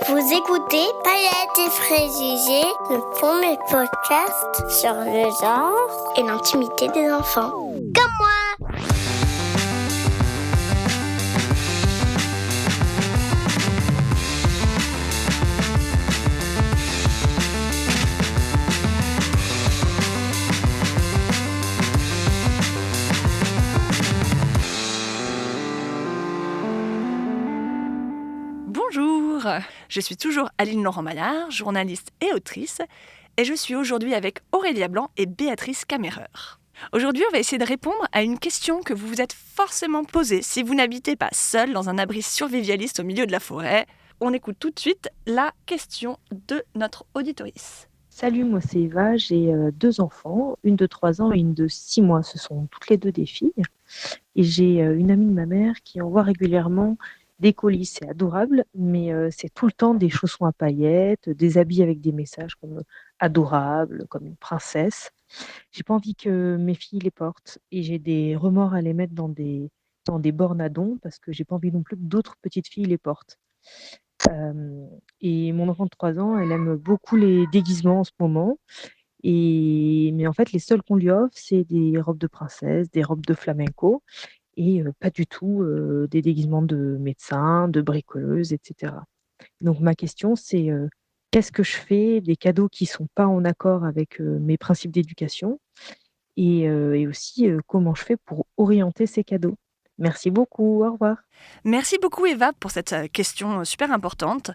Vous écoutez Paillettes et Préjugés, le premier podcast sur le genre et l'intimité des enfants. Comme moi! Bonjour, je suis toujours Aline Laurent-Maillard, journaliste et autrice, et je suis aujourd'hui avec Aurélia Blanc et Béatrice Kammerer. Aujourd'hui, on va essayer de répondre à une question que vous vous êtes forcément posée si vous n'habitez pas seul dans un abri survivaliste au milieu de la forêt. On écoute tout de suite la question de notre auditorice. Salut, moi c'est Eva, j'ai 2 enfants, une de 3 ans et une de 6 mois. Ce sont toutes les 2 des filles. Et j'ai une amie de ma mère qui envoie régulièrement des colis. C'est adorable, mais c'est tout le temps des chaussons à paillettes, des habits avec des messages comme adorable, comme une princesse. J'ai pas envie que mes filles les portent et j'ai des remords à les mettre dans des bornes à dons parce que j'ai pas envie non plus que d'autres petites filles les portent. Et mon enfant de 3 ans, elle aime beaucoup les déguisements en ce moment. Mais en fait, les seuls qu'on lui offre, c'est des robes de princesse, des robes de flamenco et pas du tout des déguisements de médecin, de bricoleuse, et cetera. Donc ma question, c'est qu'est-ce que je fais des cadeaux qui sont pas en accord avec mes principes d'éducation et aussi comment je fais pour orienter ces cadeaux? Merci beaucoup, au revoir. Merci beaucoup Eva pour cette question super importante.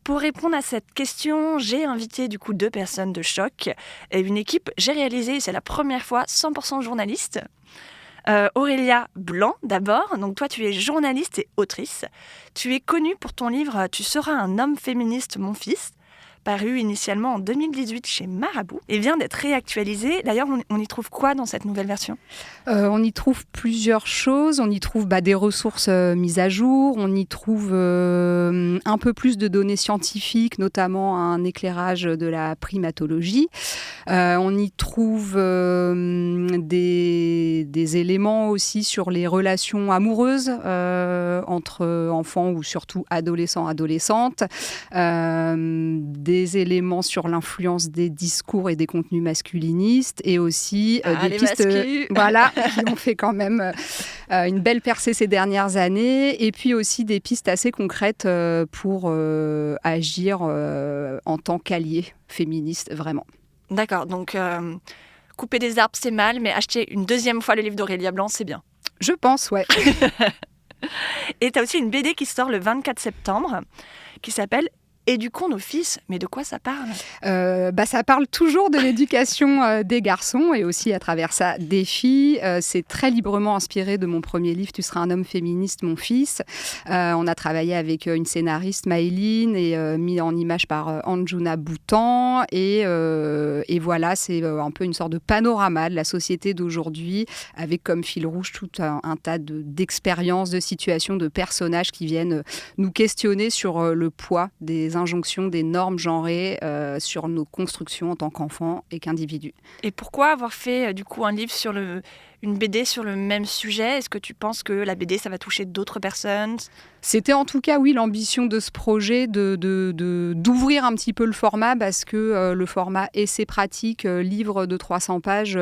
Pour répondre à cette question, j'ai invité du coup 2 personnes de choc et une équipe. J'ai réalisé, c'est la première fois, 100% journaliste. Aurélia Blanc d'abord, donc toi tu es journaliste et autrice. Tu es connue pour ton livre « Tu seras un homme féministe, mon fils », paru initialement en 2018 chez Marabout et vient d'être réactualisé. D'ailleurs, on y trouve quoi dans cette nouvelle version ? On y trouve plusieurs choses. On y trouve des ressources mises à jour. On y trouve un peu plus de données scientifiques, notamment un éclairage de la primatologie. On y trouve des éléments aussi sur les relations amoureuses entre enfants ou surtout adolescents-adolescentes. Des éléments sur l'influence des discours et des contenus masculinistes et aussi des pistes qui ont fait quand même une belle percée ces dernières années et puis aussi des pistes assez concrètes pour agir en tant qu'allié féministe vraiment. D'accord, donc couper des arbres c'est mal, mais acheter une deuxième fois le livre d'Aurélia Blanc c'est bien. Je pense, ouais. Et tu as aussi une BD qui sort le 24 septembre qui s'appelle Éduquons nos fils, mais de quoi ça parle ? Ça parle toujours de l'éducation des garçons et aussi à travers ça des filles. C'est très librement inspiré de mon premier livre « Tu seras un homme féministe, mon fils ». On a travaillé avec une scénariste, Maëline, et mis en image par Anjuna Boutan. Et voilà, c'est un peu une sorte de panorama de la société d'aujourd'hui avec comme fil rouge tout un tas d'expériences, de situations, de personnages qui viennent nous questionner sur le poids des injonctions, des normes genrées sur nos constructions en tant qu'enfants et qu'individus. Et pourquoi avoir fait du coup un livre une BD sur le même sujet ? Est-ce que tu penses que la BD, ça va toucher d'autres personnes ? C'était en tout cas, oui, l'ambition de ce projet d'ouvrir un petit peu le format parce que le format essai pratique, livre de 300 pages,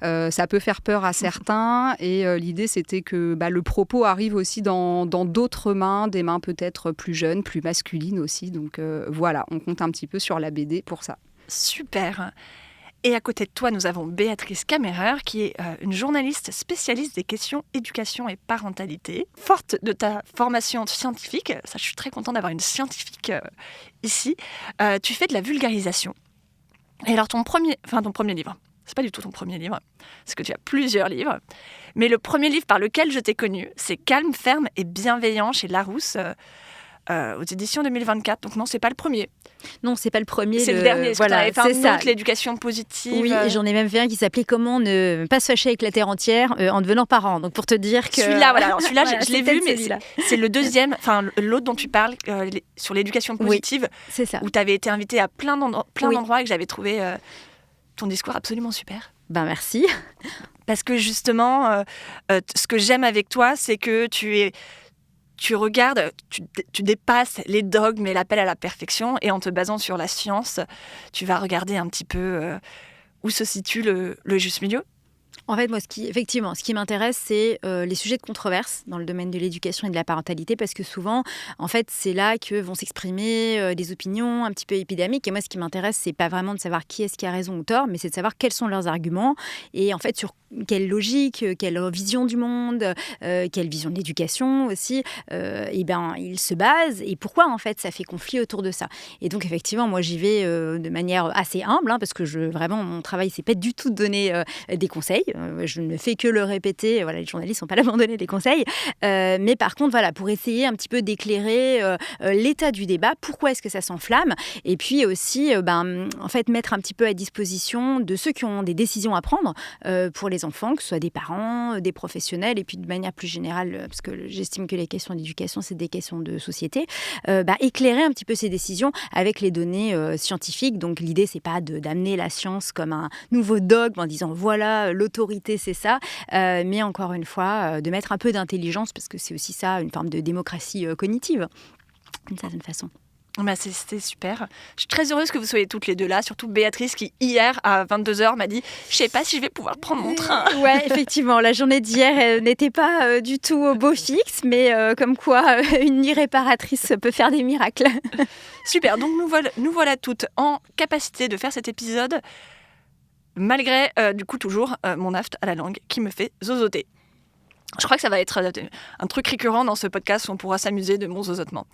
ça peut faire peur à certains. Et l'idée, c'était que le propos arrive aussi dans d'autres mains, des mains peut-être plus jeunes, plus masculines aussi. Donc voilà, on compte un petit peu sur la BD pour ça. Super. Et à côté de toi, nous avons Béatrice Kammerer, qui est une journaliste spécialiste des questions éducation et parentalité. Forte de ta formation scientifique, ça, je suis très contente d'avoir une scientifique ici, tu fais de la vulgarisation. Et alors ton premier livre, c'est pas du tout ton premier livre, parce que tu as plusieurs livres, mais le premier livre par lequel je t'ai connue, c'est Calme, ferme et bienveillant chez Larousse, aux éditions 2024. Donc non, c'est pas le premier. Non, c'est pas le premier. C'est le dernier. Voilà, tu avais fait un autre, l'éducation positive. Oui, et j'en ai même fait un qui s'appelait Comment ne pas se fâcher avec la terre entière en devenant parent. Donc pour te dire que celui-là, voilà. Alors, celui-là, voilà, je l'ai vu, mais c'est le deuxième. Enfin, l'autre dont tu parles sur l'éducation positive, oui, c'est ça. Où tu avais été invitée à plein d'endroits et que j'avais trouvé ton discours absolument super. Merci. Parce que justement, ce que j'aime avec toi, c'est que tu tu regardes, tu dépasses les dogmes et l'appel à la perfection, et en te basant sur la science, tu vas regarder un petit peu où se situe le juste milieu. En fait, moi, ce qui m'intéresse, c'est les sujets de controverse dans le domaine de l'éducation et de la parentalité, parce que souvent, en fait, c'est là que vont s'exprimer des opinions un petit peu épidémiques. Et moi, ce qui m'intéresse, c'est pas vraiment de savoir qui est-ce qui a raison ou tort, mais c'est de savoir quels sont leurs arguments et en fait sur quelle logique, quelle vision du monde, quelle vision de l'éducation aussi, ils se basent et pourquoi en fait ça fait conflit autour de ça. Et donc effectivement, moi j'y vais de manière assez humble, parce que vraiment mon travail c'est pas du tout de donner des conseils. Je ne fais que le répéter. Voilà, les journalistes sont pas là pour donner des conseils, mais par contre voilà, pour essayer un petit peu d'éclairer l'état du débat, pourquoi est-ce que ça s'enflamme, et puis aussi en fait mettre un petit peu à disposition de ceux qui ont des décisions à prendre pour les enfants, que ce soit des parents, des professionnels, et puis de manière plus générale, parce que j'estime que les questions d'éducation, c'est des questions de société, éclairer un petit peu ces décisions avec les données scientifiques. Donc l'idée, c'est pas d'amener la science comme un nouveau dogme en disant voilà, l'autorité, c'est ça, mais encore une fois, de mettre un peu d'intelligence, parce que c'est aussi ça, une forme de démocratie cognitive, d'une certaine façon. C'était super. Je suis très heureuse que vous soyez toutes les deux là, surtout Béatrice qui, hier, à 22h, m'a dit « Je sais pas si je vais pouvoir prendre mon train. » Ouais, effectivement, la journée d'hier n'était pas du tout au beau fixe, mais comme quoi une nuit réparatrice peut faire des miracles. Super, donc nous voilà toutes en capacité de faire cet épisode, malgré, du coup, toujours mon aft à la langue qui me fait zozoter. Je crois que ça va être un truc récurrent dans ce podcast où on pourra s'amuser de mon zozotement.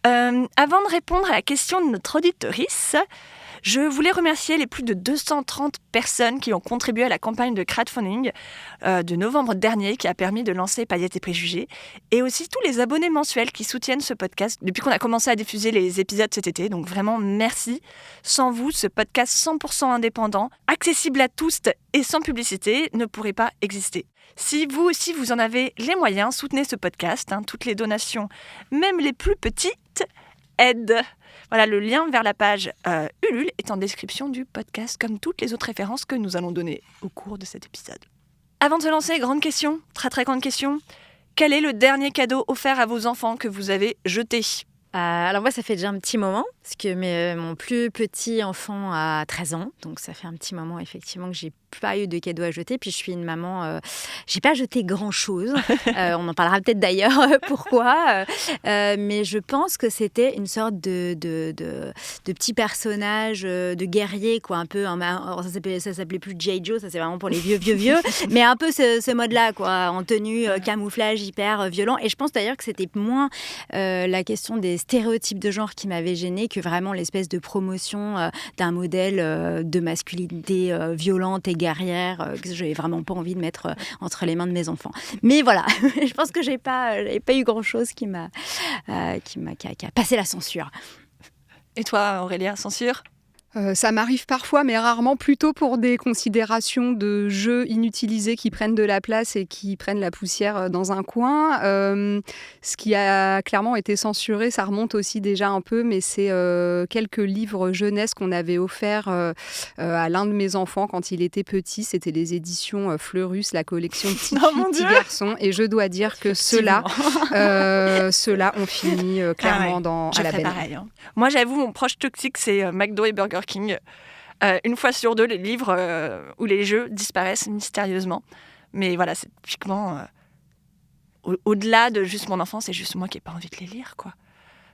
Avant de répondre à la question de notre auditrice, je voulais remercier les plus de 230 personnes qui ont contribué à la campagne de crowdfunding de novembre dernier qui a permis de lancer Paillettes et Préjugés, et aussi tous les abonnés mensuels qui soutiennent ce podcast depuis qu'on a commencé à diffuser les épisodes cet été. Donc vraiment merci. Sans vous, ce podcast 100% indépendant, accessible à tous et sans publicité ne pourrait pas exister. Si vous aussi vous en avez les moyens, soutenez ce podcast. Toutes les donations, même les plus petites, aident. Voilà, le lien vers la page Ulule est en description du podcast, comme toutes les autres références que nous allons donner au cours de cet épisode. Avant de se lancer, grande question, très très grande question. Quel est le dernier cadeau offert à vos enfants que vous avez jeté ? Alors moi, ça fait déjà un petit moment, parce que mon plus petit enfant a 13 ans, donc ça fait un petit moment effectivement que j'ai pas eu de cadeau à jeter. Puis je suis une maman, j'ai pas jeté grand-chose. On en parlera peut-être d'ailleurs pourquoi. Mais je pense que c'était une sorte de petit personnage de guerrier, quoi, un peu. Alors ça s'appelait plus G.I. Joe, ça c'est vraiment pour les vieux. Mais un peu ce mode-là, quoi, en tenue camouflage hyper violent. Et je pense d'ailleurs que c'était moins la question des stéréotypes de genre qui m'avait gênée que vraiment l'espèce de promotion d'un modèle de masculinité violente et guerrière que j'avais vraiment pas envie de mettre entre les mains de mes enfants. Mais voilà, je pense que j'ai pas eu grand-chose qui a passé la censure. Et toi, Aurélia, censure ? Ça m'arrive parfois, mais rarement, plutôt pour des considérations de jeux inutilisés qui prennent de la place et qui prennent la poussière dans un coin. Ce qui a clairement été censuré, ça remonte aussi déjà un peu, mais c'est quelques livres jeunesse qu'on avait offerts à l'un de mes enfants quand il était petit. C'était les éditions Fleurus, la collection Petit Garçon. Et je dois dire que ceux-là ont fini clairement à la benne. Pareil, hein. Moi, j'avoue, mon proche toxique, c'est McDo et Burger King. Une fois sur deux, les livres ou les jeux disparaissent mystérieusement. Mais voilà, c'est typiquement au-delà de juste mon enfance, c'est juste moi qui n'ai pas envie de les lire, quoi.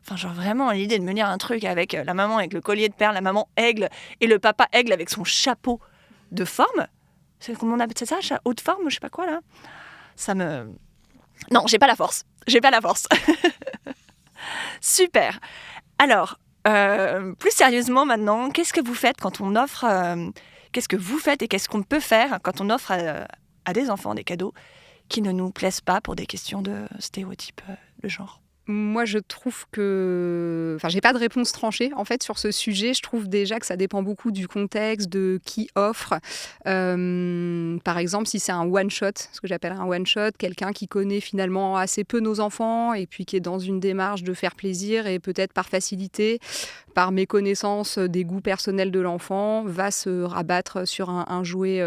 Enfin, genre vraiment, l'idée de me lire un truc avec la maman avec le collier de perles, la maman aigle et le papa aigle avec son chapeau de forme. C'est comment on appelle ça, chapeau de forme, je sais pas quoi là. Ça me... Non, j'ai pas la force. Super. Alors, plus sérieusement maintenant, qu'est-ce que vous faites quand on offre qu'est-ce que vous faites et qu'est-ce qu'on peut faire quand on offre à des enfants des cadeaux qui ne nous plaisent pas pour des questions de stéréotypes de genre ? Moi, je trouve que... Enfin, j'ai pas de réponse tranchée, en fait, sur ce sujet. Je trouve déjà que ça dépend beaucoup du contexte, de qui offre. Par exemple, si c'est un one-shot, ce que j'appelle un one-shot, quelqu'un qui connaît finalement assez peu nos enfants et puis qui est dans une démarche de faire plaisir et peut-être par facilité par méconnaissance des goûts personnels de l'enfant, va se rabattre sur un jouet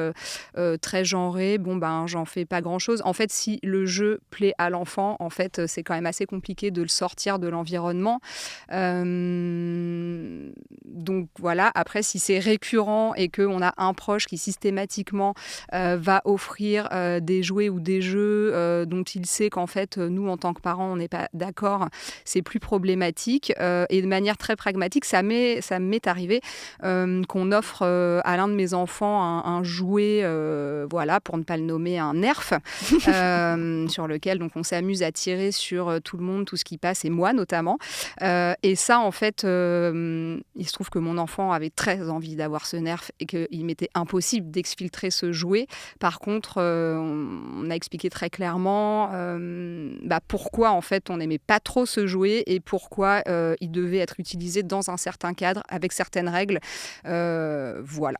très genré. Bon, ben, j'en fais pas grand-chose. En fait, si le jeu plaît à l'enfant, en fait, c'est quand même assez compliqué de le sortir de l'environnement. Donc voilà, après, si c'est récurrent et qu'on a un proche qui systématiquement va offrir des jouets ou des jeux dont il sait qu'en fait, nous, en tant que parents, on n'est pas d'accord, c'est plus problématique. Et de manière très pragmatique, ça m'est arrivé qu'on offre à l'un de mes enfants un jouet, voilà, pour ne pas le nommer, un Nerf, sur lequel donc, on s'amuse à tirer sur tout le monde, tout ce qui passe, et moi notamment. Et ça, en fait, il se trouve que mon enfant avait très envie d'avoir ce Nerf et qu'il m'était impossible d'exfiltrer ce jouet. Par contre, on a expliqué très clairement pourquoi en fait on n'aimait pas trop ce jouet et pourquoi il devait être utilisé dans un certain cadre avec certaines règles. Voilà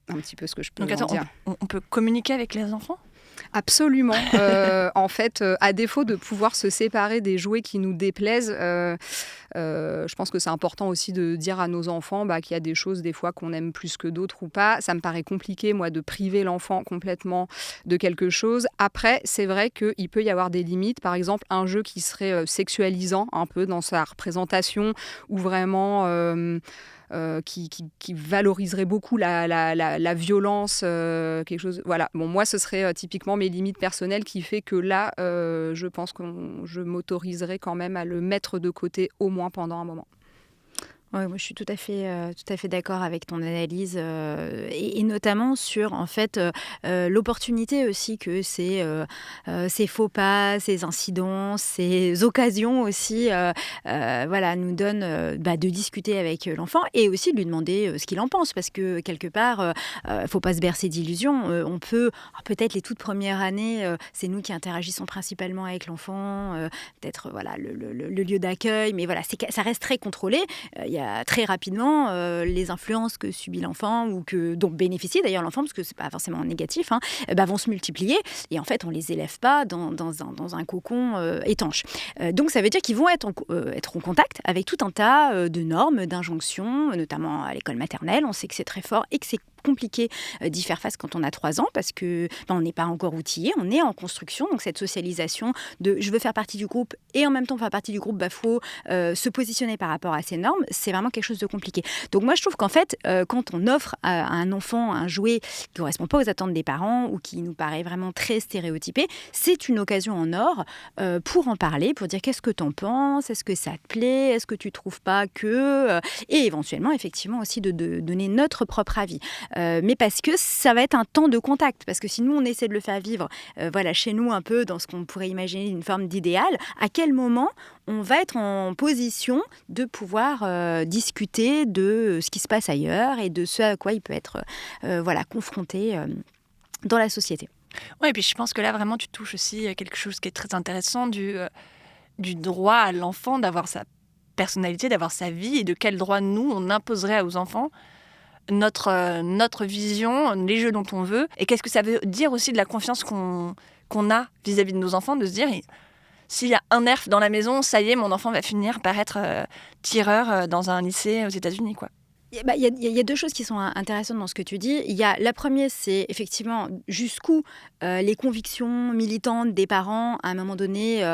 un petit peu ce que je peux en dire. On peut communiquer avec les enfants ? Absolument. En fait, à défaut de pouvoir se séparer des jouets qui nous déplaisent, je pense que c'est important aussi de dire à nos enfants qu'il y a des choses des fois qu'on aime plus que d'autres ou pas. Ça me paraît compliqué, moi, de priver l'enfant complètement de quelque chose. Après, c'est vrai qu'il peut y avoir des limites. Par exemple, un jeu qui serait sexualisant un peu dans sa représentation ou vraiment... qui valoriserait beaucoup la violence, quelque chose. Voilà. Bon, moi, ce serait typiquement mes limites personnelles qui fait que là, je pense que je m'autoriserais quand même à le mettre de côté au moins pendant un moment. Ouais, moi je suis tout à fait d'accord avec ton analyse et notamment sur en fait l'opportunité aussi que ces faux pas, ces incidents, ces occasions aussi nous donnent de discuter avec l'enfant et aussi de lui demander ce qu'il en pense parce que quelque part faut pas se bercer d'illusions. On peut peut-être les toutes premières années c'est nous qui interagissons principalement avec l'enfant, peut-être le lieu d'accueil, mais voilà ça reste très contrôlé. Il y a très rapidement les influences que subit l'enfant ou dont bénéficie d'ailleurs l'enfant, parce que c'est pas forcément négatif, vont se multiplier et en fait on les élève pas dans un cocon étanche. Donc ça veut dire qu'ils vont être en contact avec tout un tas de normes, d'injonctions, notamment à l'école maternelle. On sait que c'est très fort et que c'est compliqué d'y faire face quand on a 3 ans parce que on n'est pas encore outillé, on est en construction, donc cette socialisation de je veux faire partie du groupe et en même temps faire partie du groupe, faut se positionner par rapport à ces normes, c'est vraiment quelque chose de compliqué. Donc moi je trouve qu'en fait quand on offre à un enfant un jouet qui ne correspond pas aux attentes des parents ou qui nous paraît vraiment très stéréotypé, c'est une occasion en or pour en parler, pour dire qu'est-ce que tu en penses, est-ce que ça te plaît, est-ce que tu trouves pas que et éventuellement effectivement aussi de donner notre propre avis. Mais parce que ça va être un temps de contact, parce que si nous on essaie de le faire vivre chez nous un peu dans ce qu'on pourrait imaginer une forme d'idéal, à quel moment on va être en position de pouvoir discuter de ce qui se passe ailleurs et de ce à quoi il peut être confronté dans la société. Oui, et puis je pense que là vraiment tu touches aussi quelque chose qui est très intéressant du droit à l'enfant d'avoir sa personnalité, d'avoir sa vie et de quel droit nous on imposerait aux enfants notre vision, les jeux dont on veut. Et qu'est-ce que ça veut dire aussi de la confiance qu'on a vis-à-vis de nos enfants, de se dire s'il y a un Nerf dans la maison, ça y est, mon enfant va finir par être tireur dans un lycée aux États-Unis, quoi. Il y a 2 choses qui sont intéressantes dans ce que tu dis. La première, c'est effectivement jusqu'où les convictions militantes des parents, à un moment donné,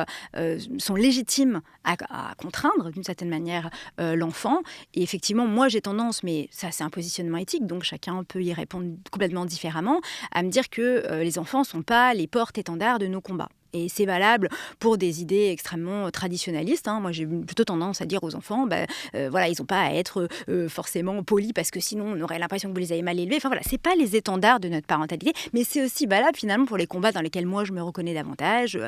sont légitimes à contraindre d'une certaine manière l'enfant. Et effectivement, moi j'ai tendance, mais ça c'est un positionnement éthique, donc chacun peut y répondre complètement différemment, à me dire que les enfants ne sont pas les porte-étendards de nos combats. Et c'est valable pour des idées extrêmement traditionnalistes. Moi, j'ai plutôt tendance à dire aux enfants, ils n'ont pas à être forcément polis parce que sinon, on aurait l'impression que vous les avez mal élevés. Enfin voilà, c'est pas les étendards de notre parentalité, mais c'est aussi valable finalement pour les combats dans lesquels moi je me reconnais davantage,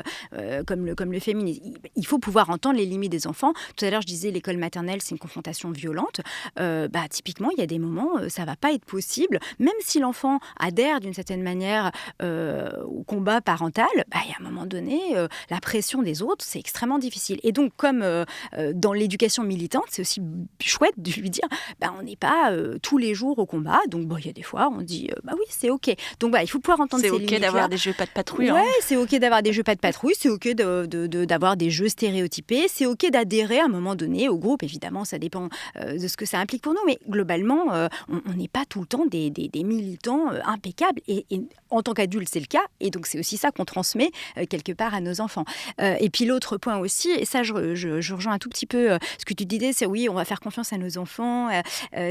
comme le féminisme. Il faut pouvoir entendre les limites des enfants. Tout à l'heure, je disais l'école maternelle, c'est une confrontation violente. Typiquement, il y a des moments, ça va pas être possible, même si l'enfant adhère d'une certaine manière au combat parental. Il y a un moment donné, la pression des autres, c'est extrêmement difficile. Et donc, comme dans l'éducation militante, c'est aussi chouette de lui dire, on n'est pas tous les jours au combat, donc il y a des fois, on dit, oui, c'est OK. Donc, il faut pouvoir entendre ces limites-là. C'est OK d'avoir des jeux pas de patrouille. Ouais, c'est OK d'avoir des jeux pas de patrouille, c'est OK d'avoir des jeux stéréotypés, c'est OK d'adhérer à un moment donné au groupe. Évidemment, ça dépend de ce que ça implique pour nous, mais globalement, on n'est pas tout le temps des militants impeccables. Et en tant qu'adulte, c'est le cas. Et donc, c'est aussi ça qu'on transmet quelque part à nos enfants. Et puis, l'autre point aussi, et ça, je rejoins un tout petit peu ce que tu disais, c'est oui, on va faire confiance à nos enfants,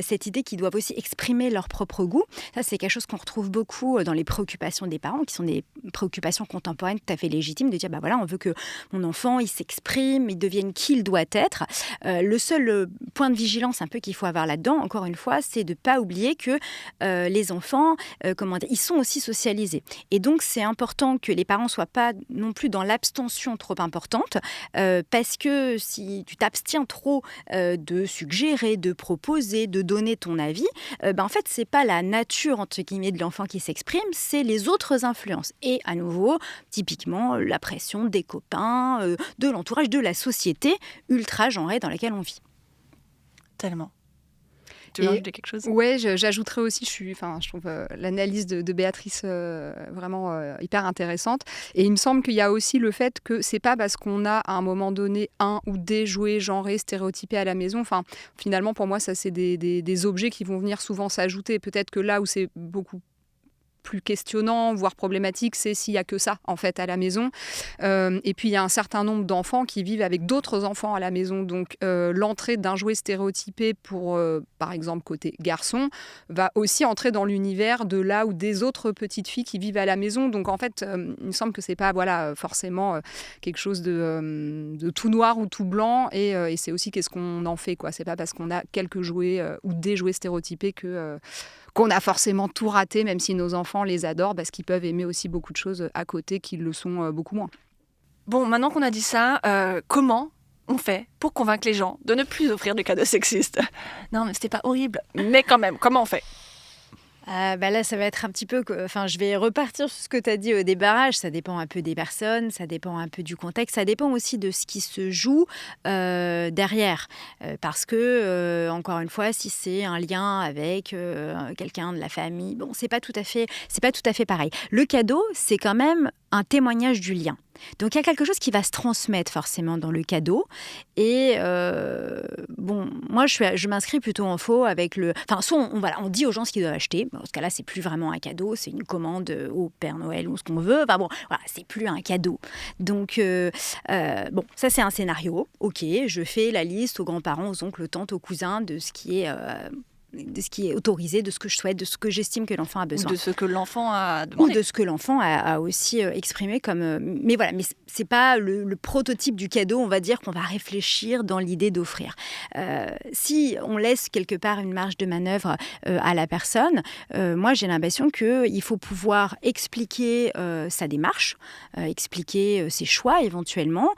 cette idée qu'ils doivent aussi exprimer leur propre goût. Ça, c'est quelque chose qu'on retrouve beaucoup dans les préoccupations des parents, qui sont des préoccupations contemporaines tout à fait légitimes, de dire, on veut que mon enfant, il s'exprime, il devienne qui il doit être. Le seul point de vigilance un peu qu'il faut avoir là-dedans, encore une fois, c'est de ne pas oublier que les enfants, ils sont aussi socialisés. Et donc, c'est important que les parents ne soient pas non plus dans l'abstention trop importante, parce que si tu t'abstiens trop de suggérer, de proposer, de donner ton avis, en fait, ce n'est pas la nature, entre guillemets, de l'enfant qui s'exprime, c'est les autres influences. Et à nouveau, typiquement, la pression des copains, de l'entourage, de la société ultra genrée dans laquelle on vit. Tellement. Tu veux rajouter quelque chose ? Ouais, j'ajouterais aussi, je trouve l'analyse de Béatrice vraiment hyper intéressante. Et il me semble qu'il y a aussi le fait que c'est pas parce qu'on a à un moment donné un ou des jouets genrés, stéréotypés à la maison. Enfin, finalement, pour moi, ça, c'est des objets qui vont venir souvent s'ajouter. Peut-être que là où c'est beaucoup plus questionnant, voire problématique, c'est s'il n'y a que ça, en fait, à la maison. Et puis, il y a un certain nombre d'enfants qui vivent avec d'autres enfants à la maison. Donc, l'entrée d'un jouet stéréotypé pour, par exemple, côté garçon, va aussi entrer dans l'univers de là ou des autres petites filles qui vivent à la maison. Donc, en fait, il me semble que ce n'est pas forcément quelque chose de tout noir ou tout blanc. Et c'est aussi qu'est-ce qu'on en fait, quoi. Ce n'est pas parce qu'on a quelques jouets ou des jouets stéréotypés qu'on a forcément tout raté, même si nos enfants les adorent, parce qu'ils peuvent aimer aussi beaucoup de choses à côté qui le sont beaucoup moins. Bon, maintenant qu'on a dit ça, comment on fait pour convaincre les gens de ne plus offrir de cadeaux sexistes ? Non, mais c'était pas horrible. Mais quand même, comment on fait ? Là, ça va être un petit peu... je vais repartir sur ce que tu as dit au débarrage. Ça dépend un peu des personnes, ça dépend un peu du contexte, ça dépend aussi de ce qui se joue derrière. Parce que, encore une fois, si c'est un lien avec quelqu'un de la famille, c'est pas tout à fait pareil. Le cadeau, c'est quand même un témoignage du lien. Donc, il y a quelque chose qui va se transmettre forcément dans le cadeau. Et moi, je m'inscris plutôt en faux avec le... Soit on dit aux gens ce qu'ils doivent acheter. Dans ce cas-là, c'est plus vraiment un cadeau, c'est une commande au Père Noël ou ce qu'on veut. C'est plus un cadeau. Donc, ça, c'est un scénario. OK, je fais la liste aux grands-parents, aux oncles, aux tantes, aux cousins de ce qui est autorisé, de ce que je souhaite, de ce que j'estime que l'enfant a besoin. Ou de ce que l'enfant a demandé. Ou de ce que l'enfant a aussi exprimé comme... Mais c'est pas le prototype du cadeau, on va dire, qu'on va réfléchir dans l'idée d'offrir. Si on laisse quelque part une marge de manœuvre à la personne, moi, j'ai l'impression qu'il faut pouvoir expliquer sa démarche, expliquer ses choix éventuellement,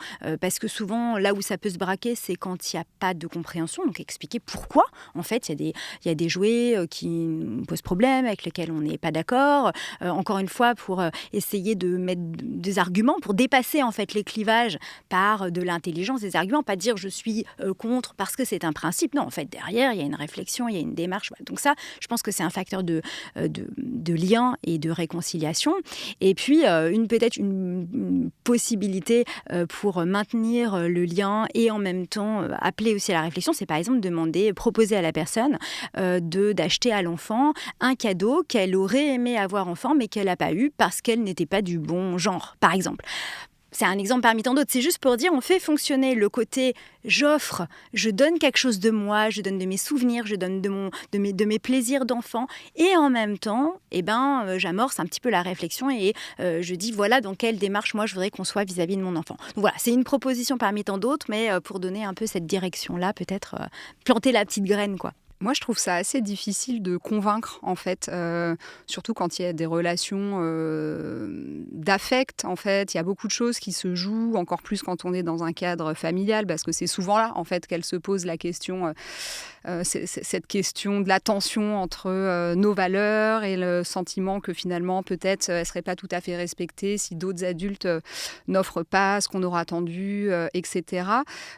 parce que souvent, là où ça peut se braquer, c'est quand il n'y a pas de compréhension. Donc, expliquer pourquoi, en fait, il y a des jouets qui nous posent problème, avec lesquels on n'est pas d'accord. Encore une fois, pour essayer de mettre des arguments, pour dépasser en fait les clivages par de l'intelligence, des arguments, pas dire je suis contre parce que c'est un principe. Non, en fait, derrière, il y a une réflexion, il y a une démarche. Voilà. Donc ça, je pense que c'est un facteur de lien et de réconciliation. Et puis, peut-être une possibilité pour maintenir le lien et en même temps appeler aussi à la réflexion, c'est par exemple proposer à la personne d'acheter à l'enfant un cadeau qu'elle aurait aimé avoir enfant, mais qu'elle n'a pas eu parce qu'elle n'était pas du bon genre, par exemple. C'est un exemple parmi tant d'autres. C'est juste pour dire, on fait fonctionner le côté j'offre, je donne quelque chose de moi, je donne de mes souvenirs, je donne de mes plaisirs d'enfant. Et en même temps, j'amorce un petit peu la réflexion et je dis voilà dans quelle démarche moi je voudrais qu'on soit vis-à-vis de mon enfant. Donc voilà, c'est une proposition parmi tant d'autres, mais pour donner un peu cette direction-là, peut-être planter la petite graine, quoi. Moi, je trouve ça assez difficile de convaincre, en fait, surtout quand il y a des relations d'affect, en fait. Il y a beaucoup de choses qui se jouent, encore plus quand on est dans un cadre familial, parce que c'est souvent là, en fait, qu'elle se pose la question, cette question de la tension entre nos valeurs et le sentiment que finalement, peut-être, elle ne serait pas tout à fait respectée si d'autres adultes n'offrent pas ce qu'on aura attendu, etc.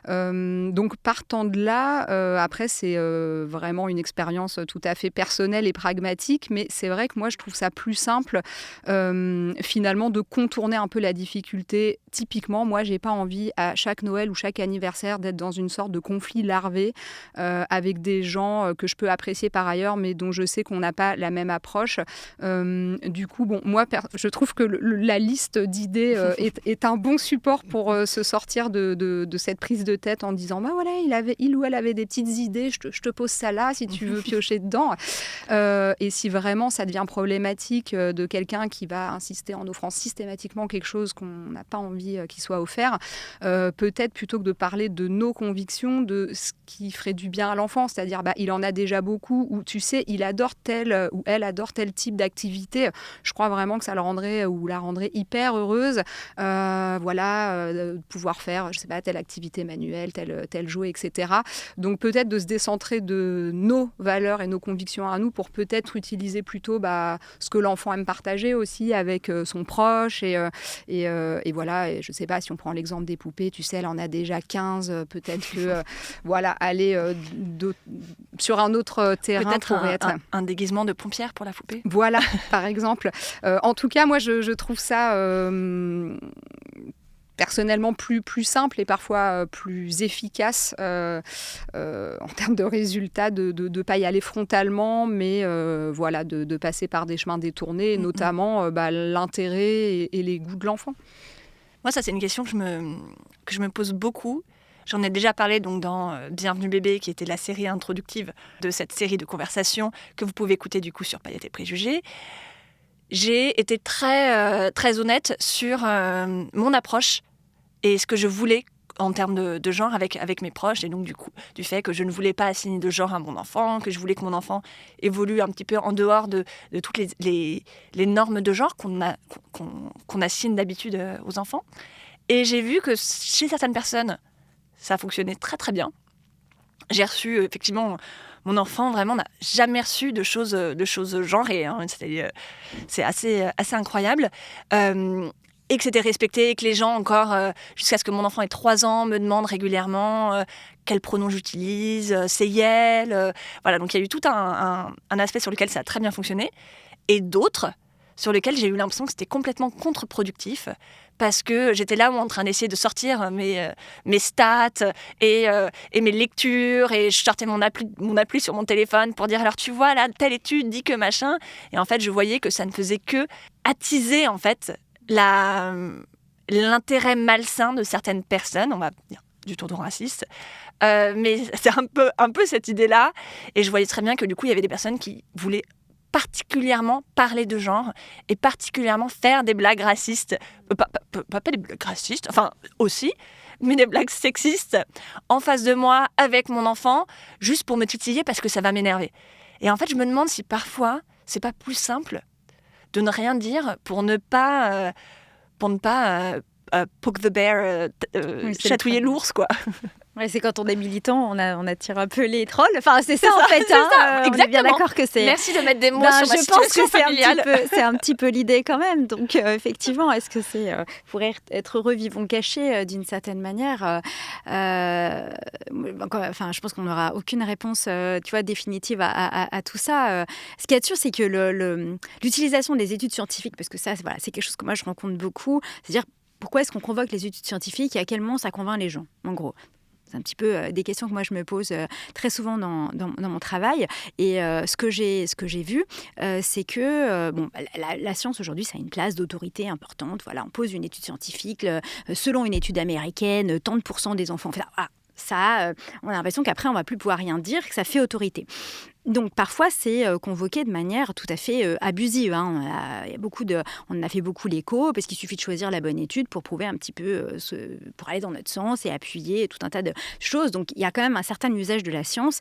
Donc, partant de là, après, c'est vraiment une expérience tout à fait personnelle et pragmatique, mais c'est vrai que moi, je trouve ça plus simple, finalement, de contourner un peu la difficulté. Typiquement, moi, j'ai pas envie à chaque Noël ou chaque anniversaire d'être dans une sorte de conflit larvé avec des gens que je peux apprécier par ailleurs, mais dont je sais qu'on n'a pas la même approche. Du coup, bon, moi, je trouve que la liste d'idées est un bon support pour se sortir de cette prise de tête en disant, bah voilà, il ou elle avait des petites idées, je te pose ça là si tu veux piocher dedans. Et si vraiment ça devient problématique de quelqu'un qui va insister en offrant systématiquement quelque chose qu'on n'a pas envie qu'il soit offert, peut-être plutôt que de parler de nos convictions, de ce qui ferait du bien à l'enfant, c'est-à-dire il en a déjà beaucoup, ou tu sais, il adore tel ou elle adore tel type d'activité, je crois vraiment que ça le rendrait ou la rendrait hyper heureuse, de pouvoir faire, je sais pas, telle activité manuelle, tel jouet, etc. Donc peut-être de se décentrer de nos valeurs et nos convictions à nous pour peut-être utiliser plutôt ce que l'enfant aime partager aussi avec son proche et voilà. Et je sais pas, si on prend l'exemple des poupées, tu sais, elle en a déjà 15, peut-être que aller sur un autre terrain peut-être pourrait être un déguisement de pompière pour la poupée. Voilà, par exemple. En tout cas, moi, je trouve ça personnellement plus simple et parfois plus efficace en termes de résultats, de ne pas y aller frontalement, mais de passer par des chemins détournés, notamment l'intérêt et les goûts de l'enfant. Moi, ça, c'est une question que je me pose beaucoup. J'en ai déjà parlé donc, dans Bienvenue bébé, qui était la série introductive de cette série de conversations que vous pouvez écouter du coup sur Paillettes et Préjugés. J'ai été très, très honnête sur mon approche et ce que je voulais en termes de genre avec mes proches, et donc du fait que je ne voulais pas assigner de genre à mon enfant, que je voulais que mon enfant évolue un petit peu en dehors de toutes les normes de genre qu'on assigne d'habitude aux enfants. Et j'ai vu que chez certaines personnes, ça fonctionnait très très bien. J'ai reçu, effectivement, mon enfant vraiment n'a jamais reçu de choses genrées. Hein. C'est assez incroyable. Et que c'était respecté, et que les gens encore, jusqu'à ce que mon enfant ait 3 ans, me demandent régulièrement quel pronom j'utilise, c'est elle. Voilà, donc il y a eu tout un aspect sur lequel ça a très bien fonctionné. Et d'autres sur lesquels j'ai eu l'impression que c'était complètement contre-productif, parce que j'étais là en train d'essayer de sortir mes stats et mes lectures, et je sortais mon appli sur mon téléphone pour dire, alors tu vois, là, telle étude dit que machin. Et en fait, je voyais que ça ne faisait que attiser, en fait, l'intérêt malsain de certaines personnes, on va dire du ton raciste, mais c'est un peu cette idée-là. Et je voyais très bien que du coup, il y avait des personnes qui voulaient particulièrement parler de genre et particulièrement faire des blagues racistes, pas des blagues racistes, enfin aussi, mais des blagues sexistes en face de moi, avec mon enfant, juste pour me titiller parce que ça va m'énerver. Et en fait, je me demande si parfois, c'est pas plus simple de ne rien dire pour ne pas poke the bear, chatouiller l'ours, quoi. Ouais, c'est quand on est militant, on attire un peu les trolls. Enfin, c'est ça en fait. On est bien d'accord que c'est. Merci de mettre des mots sur ma situation familiale. C'est un petit peu l'idée quand même. Donc effectivement, est-ce que c'est pour être heureux vivons cachés d'une certaine manière enfin, je pense qu'on n'aura aucune réponse, définitive à tout ça. Ce qu'il y a de sûr, c'est que l'utilisation des études scientifiques, parce que ça, voilà, c'est quelque chose que moi je rencontre beaucoup. C'est-à-dire, pourquoi est-ce qu'on convoque les études scientifiques et à quel moment ça convainc les gens, en gros? C'est un petit peu des questions que moi je me pose très souvent dans mon travail. Et ce que j'ai vu, c'est que la science aujourd'hui, ça a une place d'autorité importante. Voilà, on pose une étude scientifique. Selon une étude américaine, tant de % des enfants... Enfin, ça, on a l'impression qu'après, on ne va plus pouvoir rien dire, que ça fait autorité. Donc parfois c'est convoqué de manière tout à fait abusive. On a fait beaucoup l'écho parce qu'il suffit de choisir la bonne étude pour prouver un petit peu, pour aller dans notre sens et appuyer tout un tas de choses. Donc il y a quand même un certain usage de la science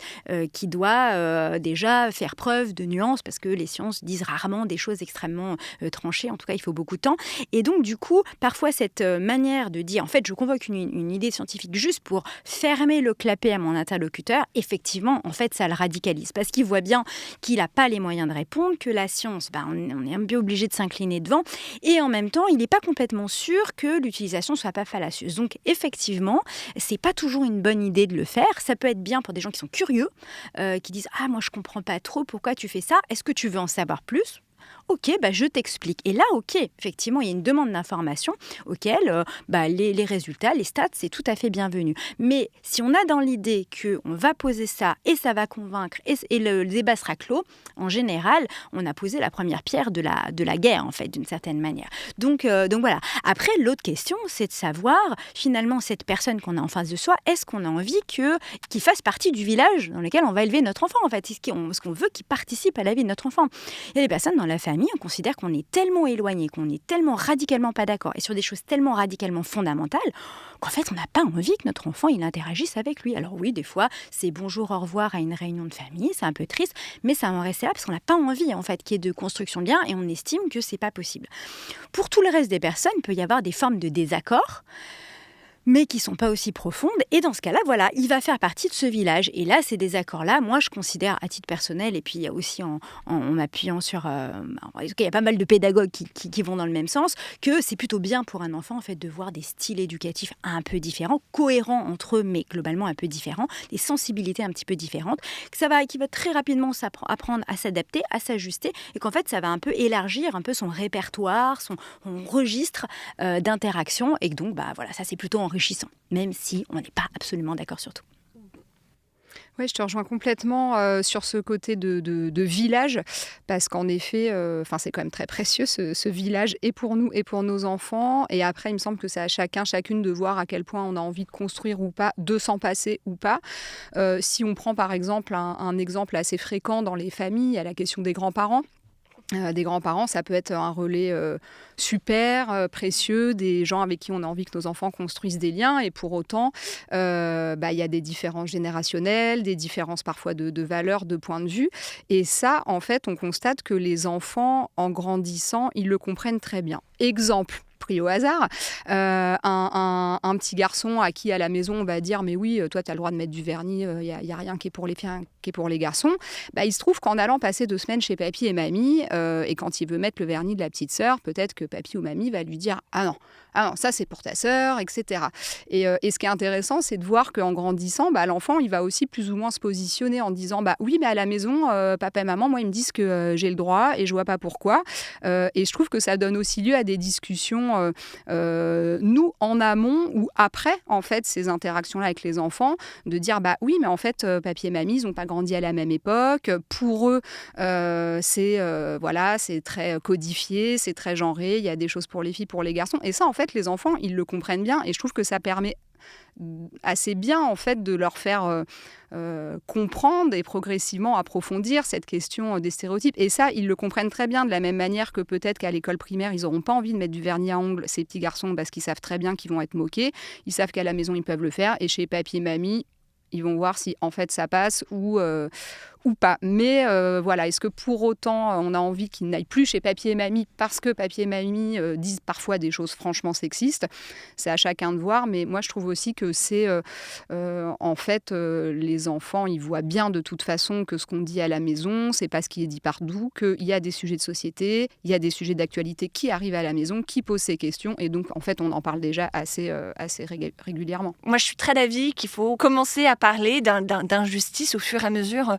qui doit déjà faire preuve de nuance parce que les sciences disent rarement des choses extrêmement tranchées. En tout cas, il faut beaucoup de temps. Et donc du coup, parfois cette manière de dire, en fait, je convoque une idée scientifique juste pour fermer le clapet à mon interlocuteur, effectivement, en fait, ça le radicalise. Parce qu'il voit bien qu'il n'a pas les moyens de répondre, que la science, on est un peu obligé de s'incliner devant, et en même temps, il n'est pas complètement sûr que l'utilisation ne soit pas fallacieuse. Donc, effectivement, ce n'est pas toujours une bonne idée de le faire. Ça peut être bien pour des gens qui sont curieux, qui disent « Ah, moi, je ne comprends pas trop pourquoi tu fais ça. Est-ce que tu veux en savoir plus ?» Ok, je t'explique. Et là, ok, effectivement, il y a une demande d'information auquel les résultats, les stats, c'est tout à fait bienvenu. Mais si on a dans l'idée qu'on va poser ça et ça va convaincre et le débat sera clos, en général, on a posé la première pierre de la guerre, en fait, d'une certaine manière. Donc voilà. Après, l'autre question, c'est de savoir, finalement, cette personne qu'on a en face de soi, est-ce qu'on a envie qu'il fasse partie du village dans lequel on va élever notre enfant, en fait? Est-ce qu'on veut qu'il participe à la vie de notre enfant? Il y a des personnes dans la famille, on considère qu'on est tellement éloigné, qu'on est tellement radicalement pas d'accord et sur des choses tellement radicalement fondamentales qu'en fait, on n'a pas envie que notre enfant il interagisse avec lui. Alors oui, des fois, c'est bonjour, au revoir à une réunion de famille, c'est un peu triste, mais ça va en rester là parce qu'on n'a pas envie en fait qu'il y ait de construction de lien et on estime que c'est pas possible. Pour tout le reste des personnes, il peut y avoir des formes de désaccord, mais qui ne sont pas aussi profondes. Et dans ce cas-là, voilà, il va faire partie de ce village. Et là, ces désaccords-là, moi, je considère à titre personnel, et puis il y a aussi en m'appuyant sur... il y a pas mal de pédagogues qui vont dans le même sens, que c'est plutôt bien pour un enfant, en fait, de voir des styles éducatifs un peu différents, cohérents entre eux, mais globalement un peu différents, des sensibilités un petit peu différentes, qui va très rapidement apprendre à s'adapter, à s'ajuster, et qu'en fait, ça va un peu élargir un peu son répertoire, son registre d'interaction, et que donc, voilà, ça, c'est plutôt enrichissant, même si on n'est pas absolument d'accord sur tout. Oui, je te rejoins complètement sur ce côté de village, parce qu'en effet, c'est quand même très précieux ce village, et pour nous et pour nos enfants. Et après, il me semble que c'est à chacune de voir à quel point on a envie de construire ou pas, de s'en passer ou pas. Si on prend par exemple un exemple assez fréquent dans les familles, à la question des grands-parents. Des grands-parents, ça peut être un relais super précieux, des gens avec qui on a envie que nos enfants construisent des liens, et pour autant, y a des différences générationnelles, des différences parfois de valeurs, de points de vue, et ça, en fait, on constate que les enfants, en grandissant, ils le comprennent très bien. Exemple pris au hasard, un petit garçon à qui à la maison on va dire mais oui, toi tu as le droit de mettre du vernis, il y a rien qui est pour les filles, qui est pour les garçons. Il se trouve qu'en allant passer 2 semaines chez papy et mamie, et quand il veut mettre le vernis de la petite sœur, peut-être que papy ou mamie va lui dire ah non, ça c'est pour ta sœur, etc. Et ce qui est intéressant, c'est de voir qu'en grandissant, l'enfant il va aussi plus ou moins se positionner en disant oui, mais à la maison, papa et maman, moi ils me disent que j'ai le droit et je vois pas pourquoi. Et je trouve que ça donne aussi lieu à des discussions nous en amont ou après en fait ces interactions-là avec les enfants, de dire oui, mais en fait papy et mamie ils n'ont pas grandi à la même époque, pour eux c'est très codifié, c'est très genré, il y a des choses pour les filles, pour les garçons, et ça en fait les enfants ils le comprennent bien, et je trouve que ça permet assez bien en fait de leur faire comprendre et progressivement approfondir cette question des stéréotypes, et ça ils le comprennent très bien, de la même manière que peut-être qu'à l'école primaire ils n'auront pas envie de mettre du vernis à ongles, ces petits garçons, parce qu'ils savent très bien qu'ils vont être moqués, ils savent qu'à la maison ils peuvent le faire, et chez papy et mamie ils vont voir si en fait ça passe ou pas. Mais est-ce que pour autant on a envie qu'ils n'aillent plus chez papy et mamie parce que papy et mamie disent parfois des choses franchement sexistes? C'est à chacun de voir, mais moi je trouve aussi que c'est en fait les enfants ils voient bien de toute façon que ce qu'on dit à la maison c'est pas ce qui est dit partout, qu'il y a des sujets de société, il y a des sujets d'actualité qui arrivent à la maison, qui posent ces questions, et donc en fait on en parle déjà assez régulièrement. Moi je suis très d'avis qu'il faut commencer à parler d'injustice au fur et à mesure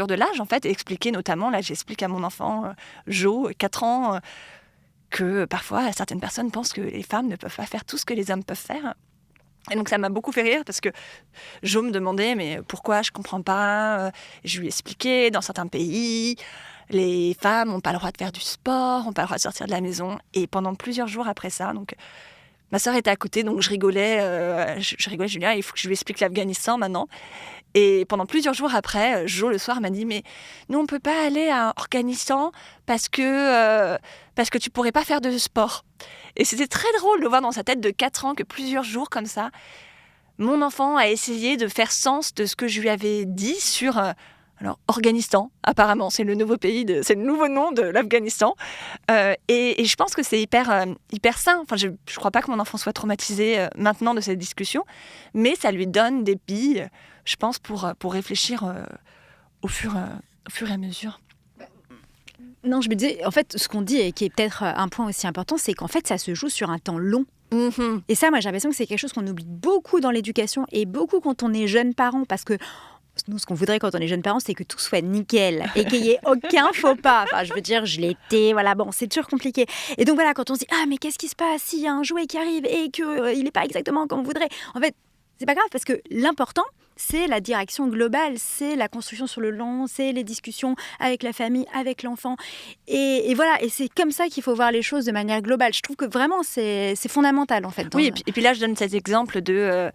de l'âge, en fait, et expliquer notamment, là j'explique à mon enfant, Jo, 4 ans, que parfois certaines personnes pensent que les femmes ne peuvent pas faire tout ce que les hommes peuvent faire. Et donc ça m'a beaucoup fait rire, parce que Jo me demandait mais pourquoi je comprends pas, je lui expliquais, dans certains pays, les femmes n'ont pas le droit de faire du sport, n'ont pas le droit de sortir de la maison, et pendant plusieurs jours après ça, donc ma sœur était à côté, donc je rigolais, Julien, il faut que je lui explique l'Afghanistan maintenant. Et pendant plusieurs jours après, Jo, le soir, m'a dit « Mais nous, on ne peut pas aller à Afghanistan parce que tu ne pourrais pas faire de sport. » Et c'était très drôle de voir dans sa tête de 4 ans que plusieurs jours comme ça, mon enfant a essayé de faire sens de ce que je lui avais dit sur... alors, Afghanistan, apparemment, c'est le nouveau nom de l'Afghanistan. Et je pense que c'est hyper sain. Enfin, je ne crois pas que mon enfant soit traumatisé maintenant de cette discussion, mais ça lui donne des billes, je pense, pour réfléchir au fur et à mesure. Non, je me disais, en fait, ce qu'on dit et qui est peut-être un point aussi important, c'est qu'en fait, ça se joue sur un temps long. Mm-hmm. Et ça, moi, j'ai l'impression que c'est quelque chose qu'on oublie beaucoup dans l'éducation et beaucoup quand on est jeune parent, parce que nous, ce qu'on voudrait quand on est jeune parent, c'est que tout soit nickel et qu'il n'y ait aucun faux pas. Enfin, je veux dire, je l'étais, voilà, bon, c'est toujours compliqué. Et donc voilà, quand on se dit, ah, mais qu'est-ce qui se passe s'il y a un jouet qui arrive et qu'il n'est pas exactement comme on voudrait? En fait, c'est pas grave, parce que l'important, c'est la direction globale, c'est la construction sur le long, c'est les discussions avec la famille, avec l'enfant. Et voilà, et c'est comme ça qu'il faut voir les choses de manière globale. Je trouve que vraiment, c'est fondamental, en fait. Oui, et puis là, je donne cet exemple de